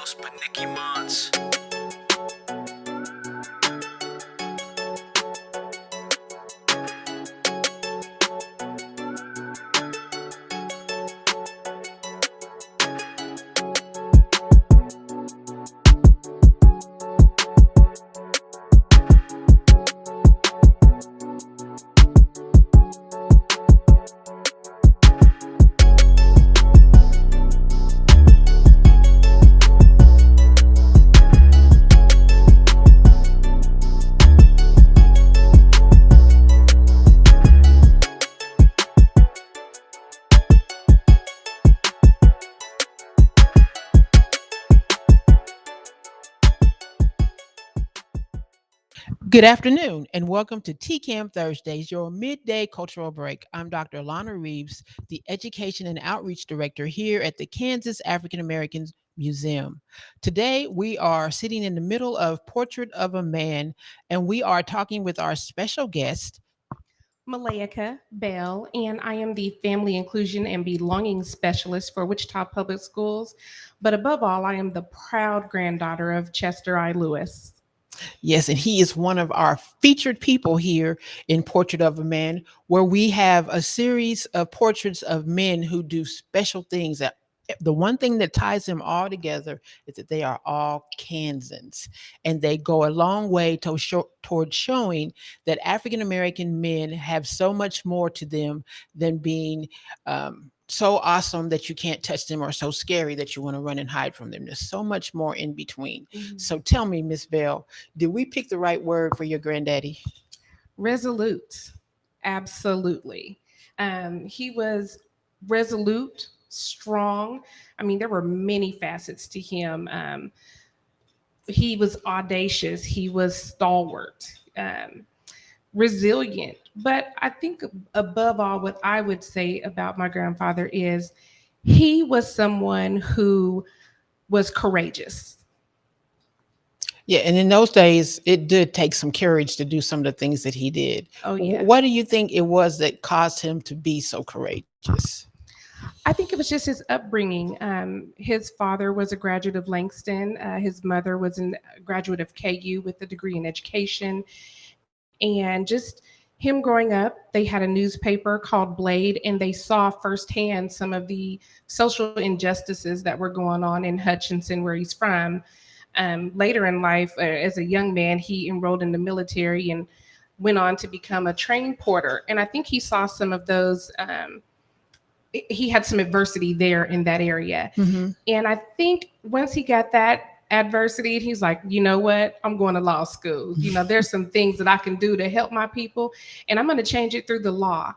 host, Nikki Mons. Good afternoon and welcome to TKAAM Thursdays, your midday cultural break. I'm Dr. Lona Reeves, the Education and Outreach Director here at the Kansas African American Museum. Today, we are sitting in the middle of Portrait of a Man, and we are talking with our special guest, Malaika Bell, and I am the Family Inclusion and Belonging Specialist for Wichita Public Schools. But above all, I am the proud granddaughter of Chester I. Lewis. Yes, and he is one of our featured people here in Portrait of a Man, where we have a series of portraits of men who do special things. The one thing that ties them all together is that they are all Kansans, and they go a long way toward showing that African American men have so much more to them than being so awesome that you can't touch them or so scary that you want to run and hide from them. There's so much more in between. So tell me, Miss Bell, did we pick the right word for your granddaddy? Resolute, absolutely. He was resolute, strong. I mean, there were many facets to him. He was audacious, he was stalwart, resilient. But I think above all, what I would say about my grandfather is he was someone who was courageous. Yeah, and in those days, it did take some courage to do some of the things that he did. Oh, yeah. What do you think it was that caused him to be so courageous? I think it was just his upbringing. His father was a graduate of Langston. His mother was a graduate of KU with a degree in education. And just him growing up, they had a newspaper called Blade, and they saw firsthand some of the social injustices that were going on in Hutchinson, where he's from. Later in life, as a young man, he enrolled in the military and went on to become a train porter. And I think he saw some of those. He had some adversity there in that area. Mm-hmm. And I think once he got that adversity, he's like, you know what? I'm going to law school. There's some things that I can do to help my people, and I'm going to change it through the law.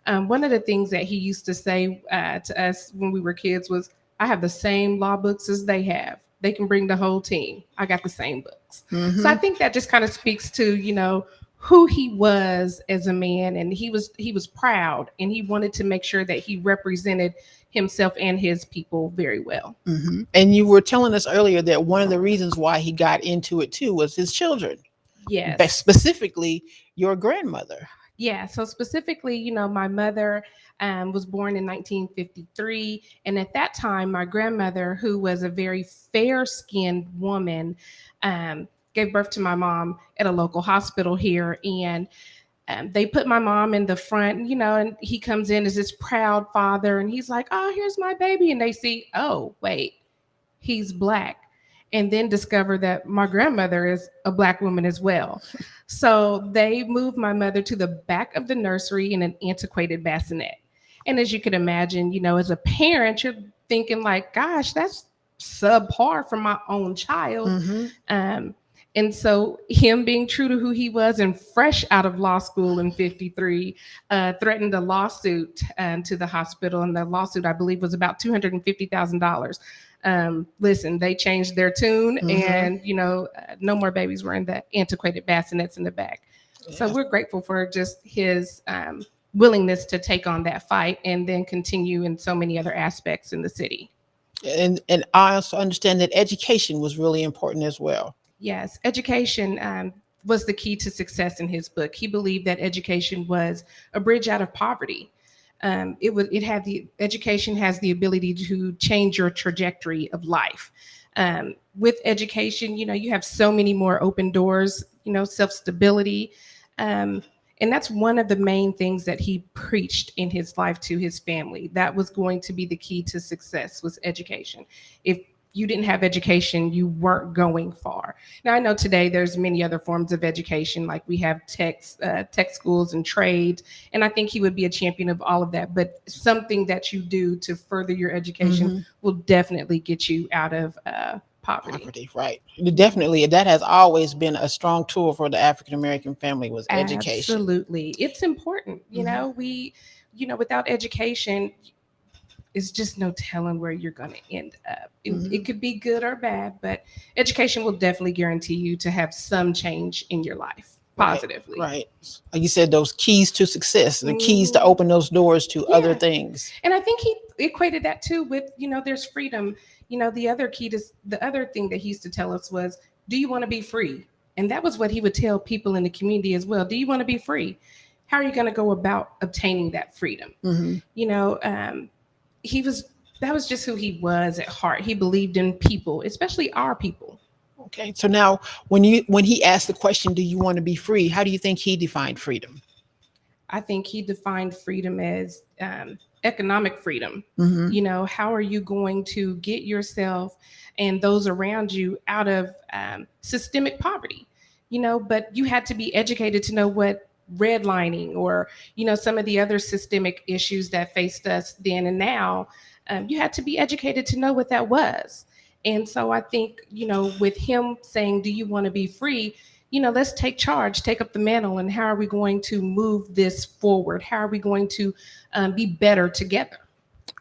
One of the things that he used to say to us when we were kids was, I have the same law books as they have. They can bring the whole team. I got the same books. Mm-hmm. So I think that just kind of speaks to, who he was as a man, and he was proud, and he wanted to make sure that he represented himself and his people very well. Mm-hmm. And you were telling us earlier that one of the reasons why he got into it too was his children. Yes. Specifically your grandmother. Yeah. So specifically, my mother was born in 1953. And at that time, my grandmother, who was a very fair-skinned woman, gave birth to my mom at a local hospital here. And they put my mom in the front, and he comes in as this proud father, and he's like, oh, here's my baby. And they see, oh, wait, he's Black. And then discover that my grandmother is a Black woman as well. So they moved my mother to the back of the nursery in an antiquated bassinet. And as you can imagine, as a parent, you're thinking like, gosh, that's subpar for my own child. Mm-hmm. And so him being true to who he was and fresh out of law school in 53, threatened a lawsuit to the hospital. And the lawsuit, I believe, was about $250,000. Listen, they changed their tune, Mm-hmm. and, no more babies were in the antiquated bassinets in the back. Yeah. So we're grateful for just his willingness to take on that fight and then continue in so many other aspects in the city. And I also understand that education was really important as well. Yes, education was the key to success in his book. He believed that education was a bridge out of poverty. Education has the ability to change your trajectory of life. With education, you have so many more open doors, self stability. Um, and that's one of the main things that he preached in his life to his family. That was going to be the key to success, was education. If you didn't have education, you weren't going far. Now I know today there's many other forms of education, like we have tech schools and trades, and I think he would be a champion of all of that. But something that you do to further your education Hmm. will definitely get you out of poverty. Poverty, right? Definitely, that has always been a strong tool for the African American family was education. Absolutely, it's important. Hmm. Without education, it's just no telling where you're going to end up. It Hmm. could be good or bad, but education will definitely guarantee you to have some change in your life Right, positively. right. Like you said, those keys to success, the keys to Hmm. open those doors to other Yeah, things. and I think he equated that too with there's freedom. The other thing that he used to tell us was, "Do you want to be free?" And that was what he would tell people in the community as well. Do you want to be free? How are you going to go about obtaining that freedom? Hmm. You know, he was that was just who he was at heart. He believed in people, especially our people. Okay, so now when he asked the question, "Do you want to be free?" How do you think he defined freedom? I think he defined freedom as economic freedom. Hmm. How are you going to get yourself and those around you out of systemic poverty? But you had to be educated to know what redlining or, some of the other systemic issues that faced us then and now. You had to be educated to know what that was. And so I think, with him saying, "Do you want to be free?" Let's take charge, take up the mantle, and how are we going to move this forward? How are we going to be better together?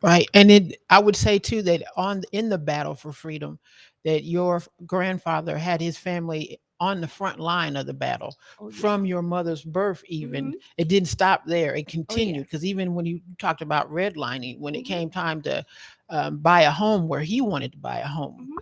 Right, and I would say too that on in the battle for freedom, that your grandfather had his family on the front line of the battle Oh yeah. from your mother's birth. Hmm. Even it didn't stop there; it Oh yeah. continued because even when you talked about redlining, when it Hmm. came time to buy a home where he wanted to buy a home. Hmm.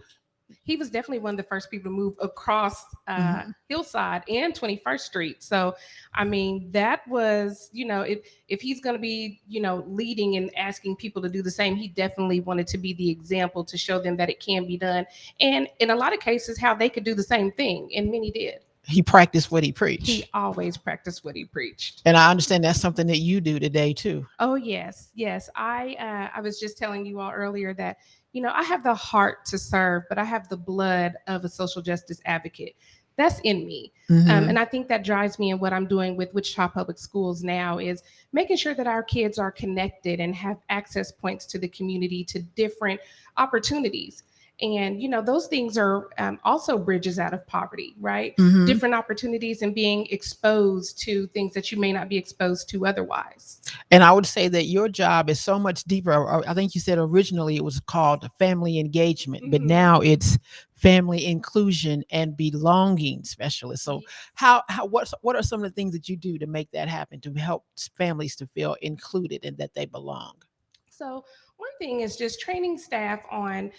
He was definitely one of the first people to move across Hmm. Hillside and 21st Street. So, I mean, that was, if he's going to be, leading and asking people to do the same, he definitely wanted to be the example to show them that it can be done. And in a lot of cases, how they could do the same thing. And many did. He practiced what he He preached, always practiced what he preached. and I understand that's something that you do today too. Oh yes, yes. I was just telling you all earlier that I have the heart to serve, but I have the blood of a social justice advocate. That's in me, Hmm. and I think that drives me in what I'm doing with Wichita Public Schools now is making sure that our kids are connected and have access points to the community to different opportunities. And those things are also bridges out of poverty, right? Hmm. Different opportunities and being exposed to things that you may not be exposed to otherwise. And I would say that your job is so much deeper. I think you said originally it was called family engagement, but Hmm. now it's family inclusion and belonging specialist. So, what are some of the things that you do to make that happen to help families to feel included and that they belong? So, one thing is just training staff on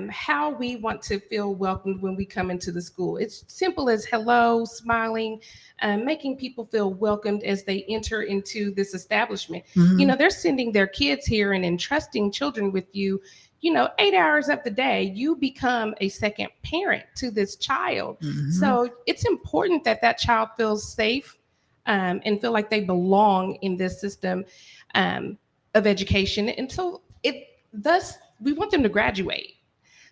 how we want to feel welcomed when we come into the school. It's simple as hello, smiling, making people feel welcomed as they enter into this establishment. Hmm. They're sending their kids here and entrusting children with you. 8 hours of the day, you become a second parent to this child. Hmm. So, it's important that that child feels safe and feel like they belong in this system. Um, of education. And so thus we want them to graduate.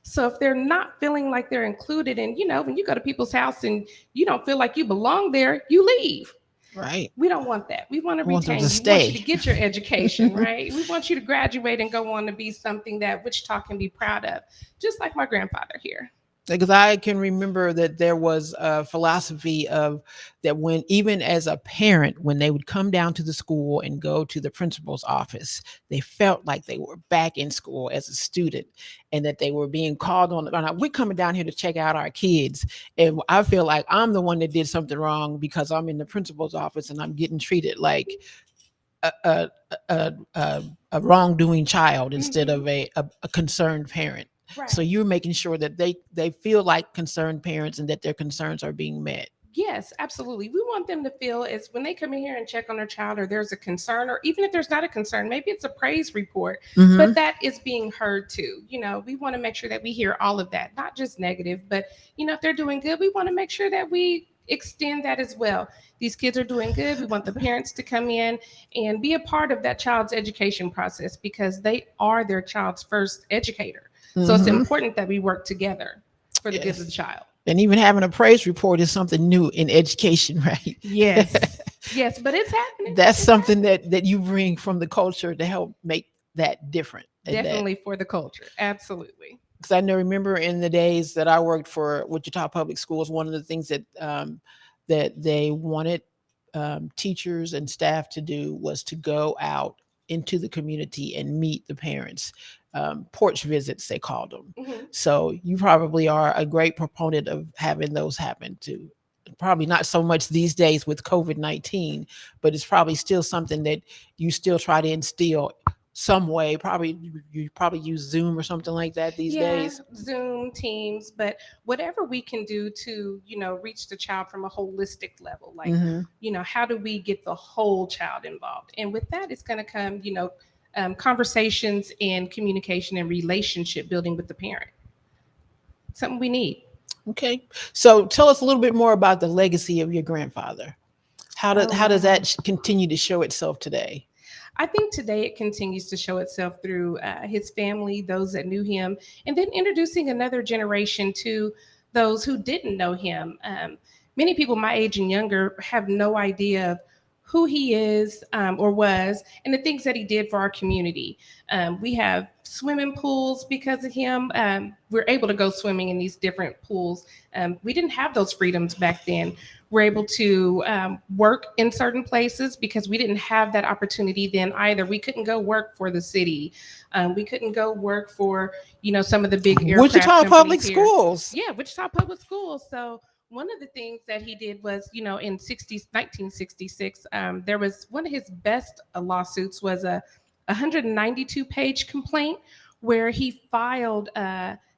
So if they're not feeling like they're included, and when you go to people's house and you don't feel like you belong there, you leave. Right. We don't want that. We want to I want them to retain you. We want you to stay. get your education, right? We want you to graduate and go on to be something that Wichita can be proud of, just like my grandfather here. Because I can remember that there was a philosophy of that when even as a parent, when they would come down to the school and go to the principal's office, they felt like they were back in school as a student and that they were being called on. We're coming down here to check out our kids. And I feel like I'm the one that did something wrong because I'm in the principal's office and I'm getting treated like a, a, a wrongdoing child instead Hmm. of a concerned parent. So Right. you're making sure that they feel like concerned parents and that their concerns are being met. Yes, absolutely. We want them to feel as when they come in here and check on their child, or there's a concern, or even if there's not a concern, maybe it's a praise report, Hmm. but that is being heard too. We want to make sure that we hear all of that, not just negative, but if they're doing good, we want to make sure that we extend that as well. These kids are doing good. We want the parents to come in and be a part of that child's education process because they are their child's first educator. So it's Hmm. important that we work together for the good of the Yes. child. And even having a praise report is something new in education, right? Yes. Yes, but it's happening. That's It's something happening. that you bring from the culture to help make that different. And that, Definitely for the culture. Absolutely. because I know, remember in the days that I worked for Wichita Public Schools, one of the things that they wanted teachers and staff to do was to go out into the community and meet the parents. Porch visits, they called them. Hmm. So you probably are a great proponent of having those happen too. Probably not so much these days with COVID-19, but it's probably still something that you still try to instill some way. Probably you probably use Zoom or something like that these Yeah, days. Zoom, Teams, but whatever we can do to, reach the child from a holistic level, like, Hmm. how do we get the whole child involved? And with that, it's going to come, conversations and communication and relationship building with the parent. Something we need. Okay, so tell us a little bit more about the legacy of your grandfather. Oh, How does wow. that continue to show itself today? I think today it continues to show itself through his family, those that knew him, and then introducing another generation to those who didn't know him. Many people my age and younger have no idea of who he is or was and the things that he did for our community. We have swimming pools because of him. We're able to go swimming in these different pools. We didn't have those freedoms back then. We're able to work in certain places because we didn't have that opportunity then either. We couldn't go work for the city. We couldn't go work for, some of the big aircraft Wichita Public companies here. Schools. Yeah, Wichita Public Schools. So one of the things that he did was, in 1966, there was one of his best lawsuits was a 192-page complaint where he filed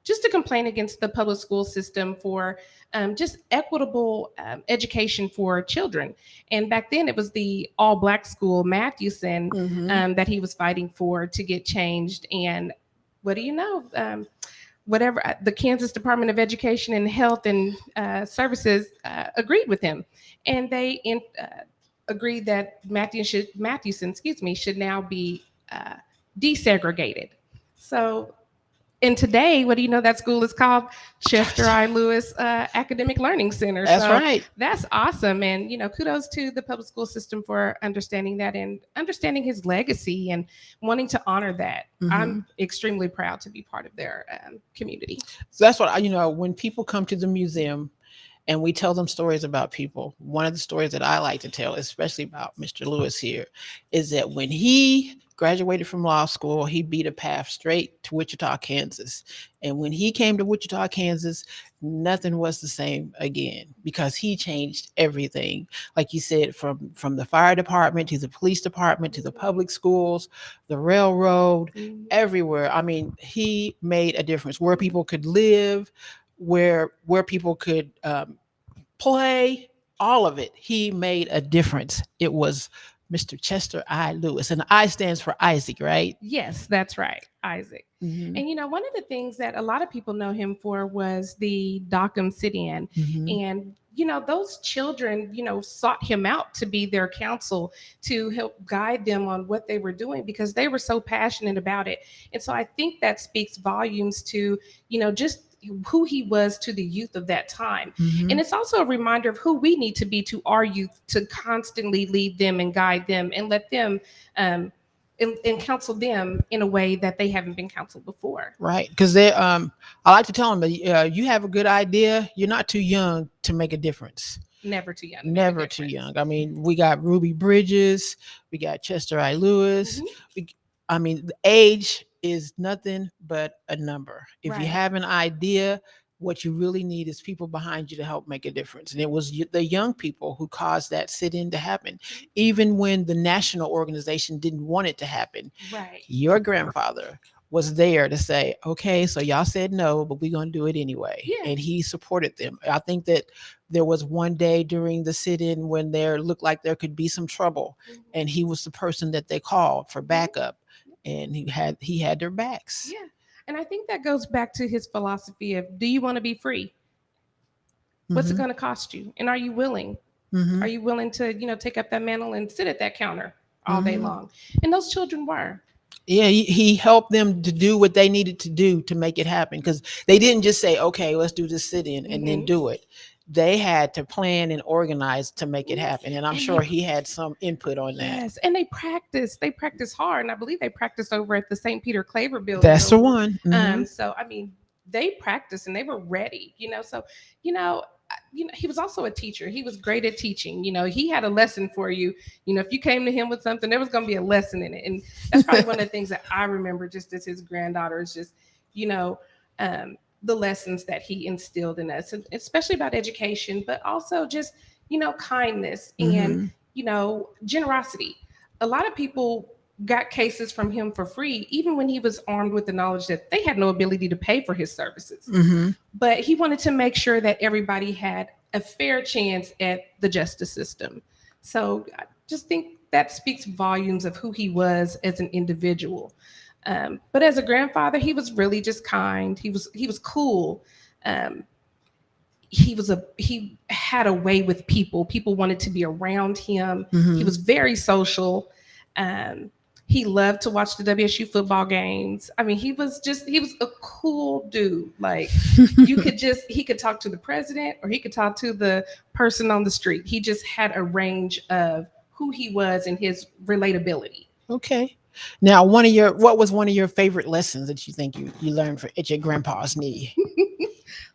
just a complaint against the public school system for just equitable education for children. And back then, it was the all black school, Matthewson, Hmm. that he was fighting for to get changed. And what do you know? Whatever the Kansas Department of Education and Health and Services agreed with him, and they agreed that Matthewson, should now be desegregated. So and today, what do you know that school is called? Chester I. Lewis Academic Learning Center. That's So right. that's awesome. And, kudos to the public school system for understanding that and understanding his legacy and wanting to honor that. Hmm. I'm extremely proud to be part of their community. So that's what when people come to the museum and we tell them stories about people. One of the stories that I like to tell, especially about Mr. Lewis here, is that when he graduated from law school, he beat a path straight to Wichita, Kansas. And when he came to Wichita, Kansas, nothing was the same again because he changed everything. Like you said, from the fire department to the police department to the public schools, the railroad, Mhm. everywhere. I mean, he made a difference where people could live, where people could play, all of it. He made a difference. It was Mr. Chester I. Lewis, and I stands for Isaac, right? Yes, that's right, Isaac. Hmm. And one of the things that a lot of people know him for was the Dockham sit-in, Hmm. and those children sought him out to be their counsel to help guide them on what they were doing because they were so passionate about it. And so I think that speaks volumes to just who he was to the youth of that time. Hmm. And it's also a reminder of who we need to be to our youth to constantly lead them and guide them and let them and counsel them in a way that they haven't been counseled before. Right, because I like to tell them that you have a good idea. You're not too young to make a difference. Never too young to make a Never too difference. young. I mean, we got Ruby Bridges, we got Chester I. Lewis. Hmm. We, I mean, the age is nothing but a number. If you Right. have an idea, what you really need is people behind you to help make a difference. And it was the young people who caused that sit-in to happen, even when the national organization didn't want it to happen. Right. Your grandfather was there to say, okay, so y'all said no, but we're going to do it anyway. Yeah. And he supported them. I think that there was one day during the sit-in when there looked like there could be some trouble, and he was the person that they called for backup, and he had their backs. Yeah. And I think that goes back to his philosophy of, do you want to be free? What's it Mm-hmm. going to cost you? And are you willing? Mm-hmm. Are you willing to, take up that mantle and sit at that counter all day Mm-hmm. long? And those children were. Yeah, he helped them to do what they needed to do to make it happen, because they didn't just say, okay, let's do this sit-in and then Hmm. do it. They had to plan and organize to make it happen, and I'm And they, sure he had some input on that. yes, and they practice. They practice hard, and I believe they practiced over at the St. Peter Claver building That's the over. one. Mm-hmm. So I mean, they practiced and they were ready. So you know. He was also a teacher. He was great at teaching. He had a lesson for you. If you came to him with something, there was going to be a lesson in it. And that's probably one of the things that I remember just as his granddaughter is just, you know, the lessons that he instilled in us, and especially about education, but also just, kindness and, Mm-hmm. generosity. A lot of people got cases from him for free, even when he was armed with the knowledge that they had no ability to pay for his services. Mm-hmm. But he wanted to make sure that everybody had a fair chance at the justice system. So I just think that speaks volumes of who he was as an individual. But as a grandfather, he was really just kind. He was cool. Um, he had a way with people. People wanted to be around him. He Mm-hmm. was very social. Um, he loved to watch the WSU football games. I mean, he was a cool dude. Like he could talk to the president or he could talk to the person on the street. He just had a range of who he was and his relatability. Okay. Now, what was one of your favorite lessons that you think you learned at your grandpa's knee?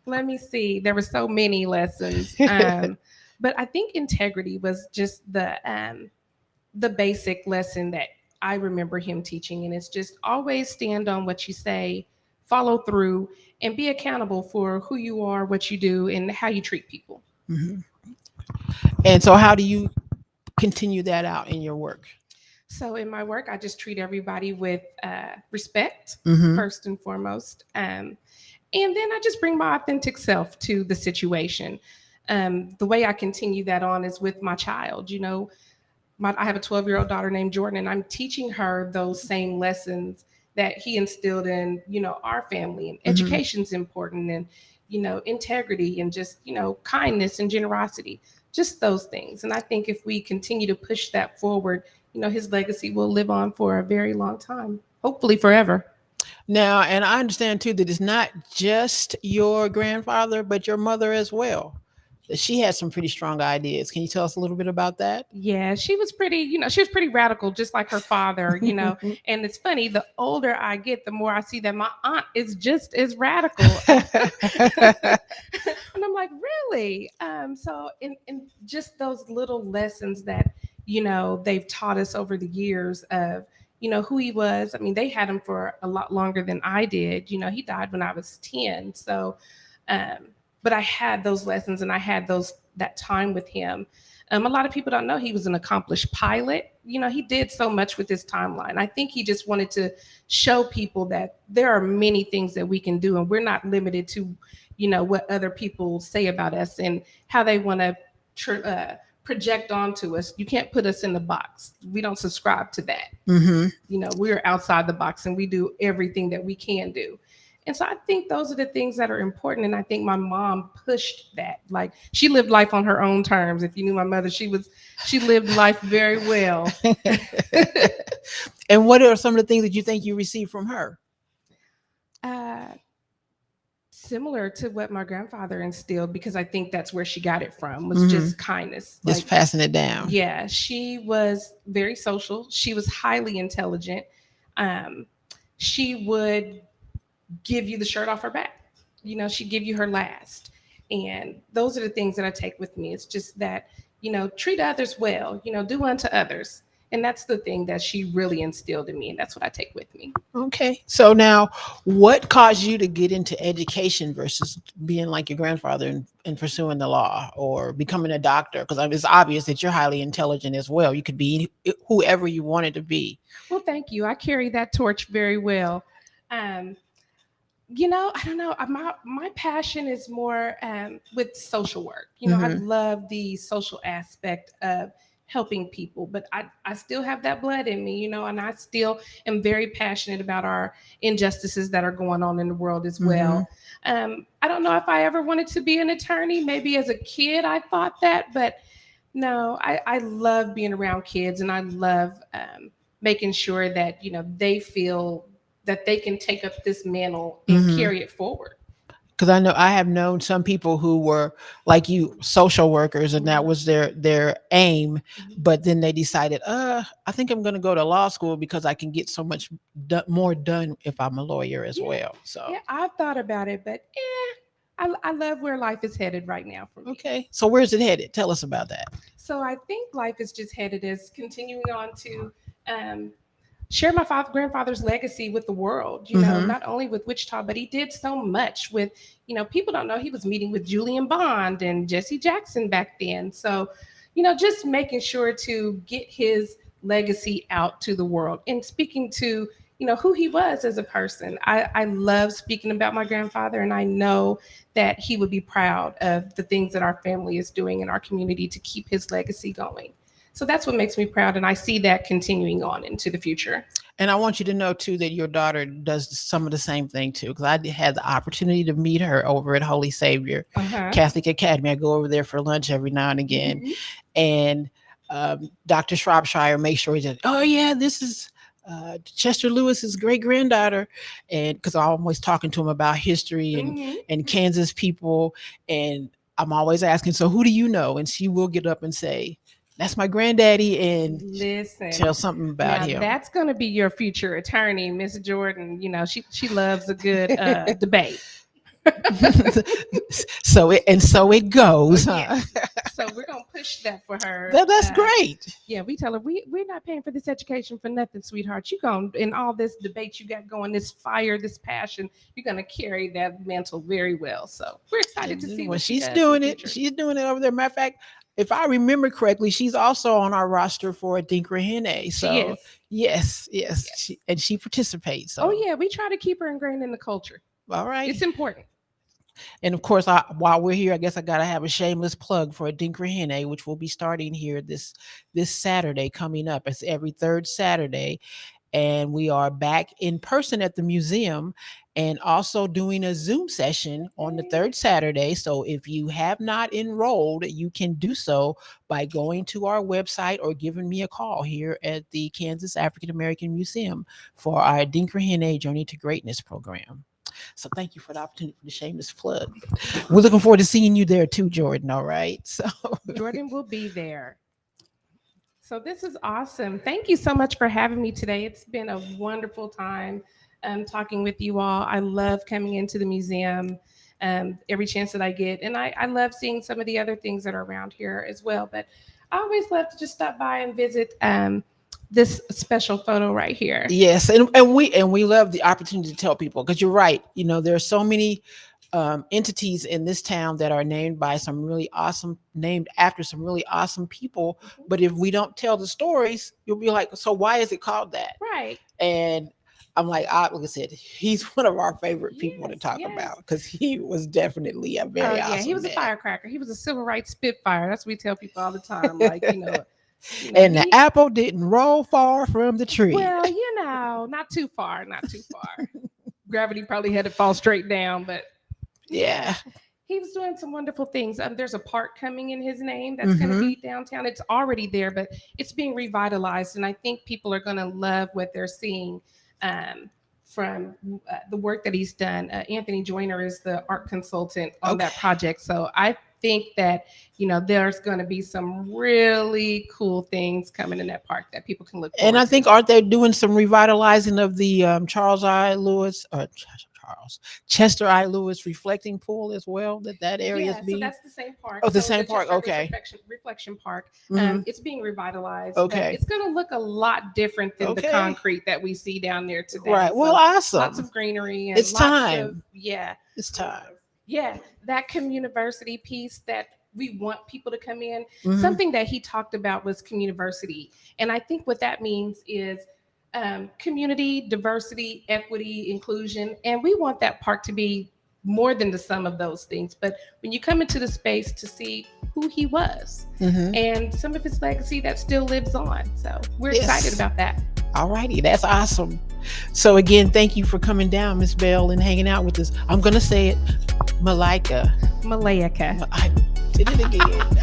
Let me see. There were so many lessons. But I think integrity was just the basic lesson that I remember him teaching. And it's just always stand on what you say, follow through, and be accountable for who you are, what you do, and how you treat people. Hmm. And so, how do you continue that out in your work? So in my work, I just treat everybody with respect, Mm-hmm. first and foremost. And then I just bring my authentic self to the situation. The way I continue that on is with my child. I have a 12-year-old daughter named Jordan, and I'm teaching her those same lessons that he instilled in, our family. And Mm-hmm. education's important, and, integrity, and just, kindness and generosity, just those things. And I think if we continue to push that forward, his legacy will live on for a very long time, hopefully forever. Now, and I understand too that it's not just your grandfather, but your mother as well. That she had some pretty strong ideas. Can you tell us a little bit about that? Yeah, she was pretty radical, just like her father. And it's funny, the older I get, the more I see that my aunt is just as radical. And I'm like, really? So in just those little lessons that, they've taught us over the years of, who he was. I mean, they had him for a lot longer than I did. He died when I was 10. So, um, but I had those lessons and I had that time with him. A lot of people don't know he was an accomplished pilot. He did so much with his timeline. I think he just wanted to show people that there are many things that we can do, and we're not limited to, what other people say about us and how they want to project onto us. You can't put us in the box. We don't subscribe to that. Mm-hmm. We're outside the box and we do everything that we can do. And so I think those are the things that are important. And I think my mom pushed that. Like, she lived life on her own terms. If you knew my mother, she lived life very well. And what are some of the things that you think you received from her? Uh, Similar to what my grandfather instilled, because I think that's where she got it from, was Mm-hmm. just kindness. Just Like, passing it down. yeah, she was very social. She was highly intelligent. Um, she would give you the shirt off her back. She'd give you her last. And those are the things that I take with me. It's just that, treat others well, do unto others. And that's the thing that she really instilled in me. And that's what I take with me. Okay. So now, what caused you to get into education versus being like your grandfather and pursuing the law or becoming a doctor? Because it's obvious that you're highly intelligent as well. You could be whoever you wanted to be. Well, thank you. I carry that torch very well. Um, I don't know. My passion is more with social work. I Hmm. love the social aspect of helping people, but I still have that blood in me, and I still am very passionate about our injustices that are going on in the world as Hmm. well. I don't know if I ever wanted to be an attorney. Maybe as a kid I thought that, but no, I love being around kids, and I love making sure that they feel that they can take up this mantle and Hmm. carry it forward. Because I know I have known some people who were like you, social workers, and that Mhm. was their aim. Mhm. But then they decided, I think I'm going to go to law school because I can get so much more done if I'm a lawyer as Yeah, well. So yeah, I've thought about it, but I love where life is headed right now for me. okay, so where's it headed? Tell us about that. So I think life is just headed as continuing on to um, share my grandfather's legacy with the world, Hmm. not only with Wichita, but he did so much with, people don't know he was meeting with Julian Bond and Jesse Jackson back then. So, just making sure to get his legacy out to the world and speaking to, who he was as a person. I love speaking about my grandfather, and I know that he would be proud of the things that our family is doing in our community to keep his legacy going. So that's what makes me proud, and I see that continuing on into the future. And I want you to know too that your daughter does some of the same thing too. Because had the opportunity to meet her over at Holy Savior Uh-huh. Catholic Academy. I go over there for lunch every now and again, Hmm. and Dr. Shropshire makes sure he says, "Oh yeah, this is." Chester Lewis's great granddaughter, and because I'm always talking to him about history Hmm. and Kansas people, and I'm always asking, so who do you know? And she will get up and say, "That's my granddaddy," and Listen, tell something about now him. that's going to be your future attorney, Miss Jordan. She loves a good debate. So it Oh goes, yeah. huh? So we're gonna push that for her. That's great. Yeah, we tell her we're not paying for this education for nothing, sweetheart. You going in all this debate you got going, this fire, this passion. You're gonna carry that mantle very well. So we're excited to And see when what she she's does in the doing it, future. she's doing it over there. Matter of fact, if I remember correctly, she's also on our roster for a Dinkrahene. She So is. yes, Yes. she participates. Oh So yeah, we try to keep her ingrained in the culture. all right. It's important. And of course, while we're here, I guess I gotta have a shameless plug for a Dinkrahene, which will be starting here this Saturday coming up. It's every third Saturday, and we are back in person at the museum and also doing a Zoom session on the Yay. third Saturday. So if you have not enrolled, you can do so by going to our website or giving me a call here at the Kansas African American Museum for our Dinkrahene Journey to Greatness program. So thank you for the opportunity for the shameless plug. We're looking forward to seeing you there too, Jordan. All right. So Jordan will be there. So this is awesome. Thank you so much for having me today. It's been a wonderful time talking with you all. I love coming into the museum every chance that I get, and I love seeing some of the other things that are around here as well. But I always love to just stop by and visit this special photo right here. yes, and we love the opportunity to tell people because you're right. There are so many entities in this town that are named after some really awesome people. Mhm. But if we don't tell the stories, you'll be like, so why is it called that? Right. And I'm like I said, he's one of our favorite people to Yes. talk Yes. about because he was definitely a Oh very yeah, he awesome was a man. firecracker. He was a civil rights spitfire. That's what we tell people all the time. Like And the he. apple didn't roll far from the tree. Well, not too far, not too far. Gravity probably had it fall straight down, but yeah, Yeah. he was doing some wonderful things. There's a park coming in his name that's going to Hmm. be downtown. It's already there, but it's being revitalized, and I think people are going to love what they're seeing from the work that he's done. Anthony Joyner is the art consultant on Okay. that project, so I think that there's going to be some really cool things coming in that park that people can look And forward I to. think aren't they doing some revitalizing of the Charles I. Lewis or Charles Chester I. Lewis reflecting pool as well? That area is Yeah, so being. that's the same park. Oh, the So same the park. Chester Rivers Okay. Reflection Park, Hmm. it's being revitalized, but Okay. it's going to look a lot different than the Okay. concrete that we see down there today. Right. Well, So lots awesome. of greenery and It's lots of time. yeah, It's um, time. yeah, that community piece that we want people to come in. Hmm. Something that he talked about was community, and I think what that means is community, diversity, equity, inclusion, and we want that park to be more than the sum of those things. But when you come into the space to see who he was Mm-hmm. and some of his legacy that still lives on, so we're excited Yes. about that. All righty. That's awesome. So again, thank you for coming down, Miss Bell, and hanging out with us. I'm gonna say it, Malaika. Malaika. I did it again.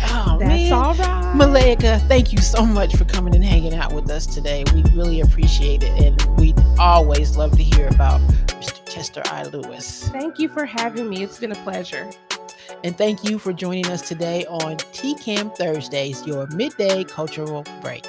Oh That's man. all right. Malaika, thank you so much for coming and hanging out with us today. We really appreciate it, and we always love to hear about Mr. Chester I. Lewis. Thank you for having me. It's been a pleasure. And thank you for joining us today on TKAAM Thursdays, your midday cultural break.